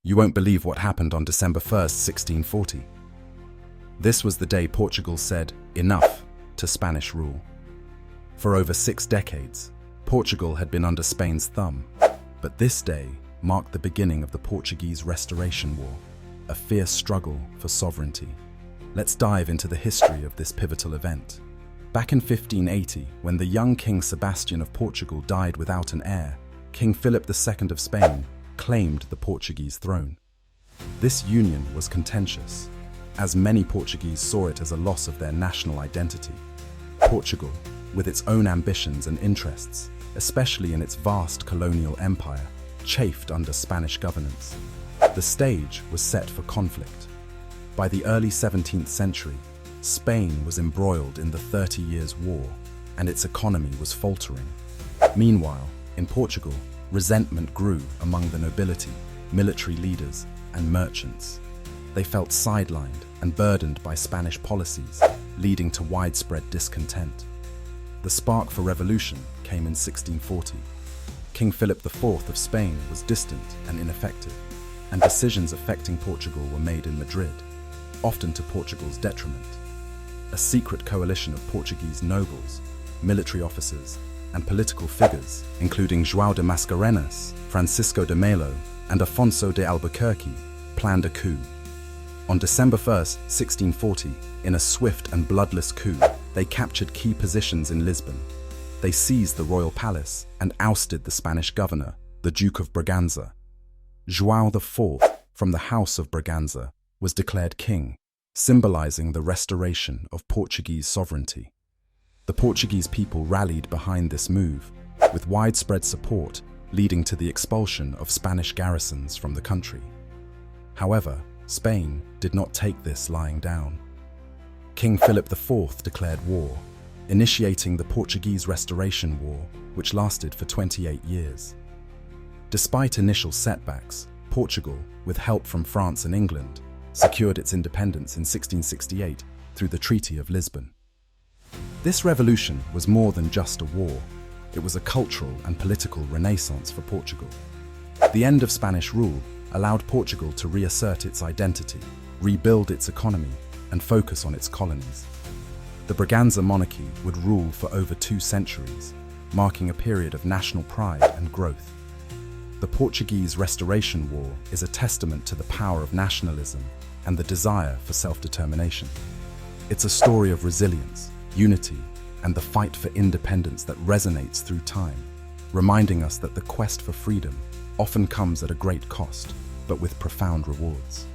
You won't believe what happened on December 1st, 1640. This was the day Portugal said enough to Spanish rule. For over 6 decades, Portugal had been under Spain's thumb, but this day marked the beginning of the Portuguese Restoration War, a fierce struggle for sovereignty. Let's dive into the history of this pivotal event. Back in 1580, when the young King Sebastian of Portugal died without an heir, King Philip II of Spain claimed the Portuguese throne. This union was contentious, as many Portuguese saw it as a loss of their national identity. Portugal, with its own ambitions and interests, especially in its vast colonial empire, chafed under Spanish governance. The stage was set for conflict. By the early 17th century, Spain was embroiled in the 30 Years' War, and its economy was faltering. Meanwhile, in Portugal, resentment grew among the nobility, military leaders, and merchants. They felt sidelined and burdened by Spanish policies, leading to widespread discontent. The spark for revolution came in 1640. King Philip IV of Spain was distant and ineffective, and decisions affecting Portugal were made in Madrid, often to Portugal's detriment. A secret coalition of Portuguese nobles, military officers, and political figures, including João de Mascarenhas, Francisco de Melo, and Afonso de Albuquerque, planned a coup. On December 1st, 1640, in a swift and bloodless coup, they captured key positions in Lisbon. They seized the royal palace and ousted the Spanish governor, the Duke of Braganza. João IV, from the House of Braganza, was declared king, symbolizing the restoration of Portuguese sovereignty. The Portuguese people rallied behind this move, with widespread support leading to the expulsion of Spanish garrisons from the country. However, Spain did not take this lying down. King Philip IV declared war, initiating the Portuguese Restoration War, which lasted for 28 years. Despite initial setbacks, Portugal, with help from France and England, secured its independence in 1668 through the Treaty of Lisbon. This revolution was more than just a war. It was a cultural and political renaissance for Portugal. The end of Spanish rule allowed Portugal to reassert its identity, rebuild its economy, and focus on its colonies. The Braganza monarchy would rule for over 2 centuries, marking a period of national pride and growth. The Portuguese Restoration War is a testament to the power of nationalism and the desire for self-determination. It's a story of resilience, unity, and the fight for independence that resonates through time, reminding us that the quest for freedom often comes at a great cost, but with profound rewards.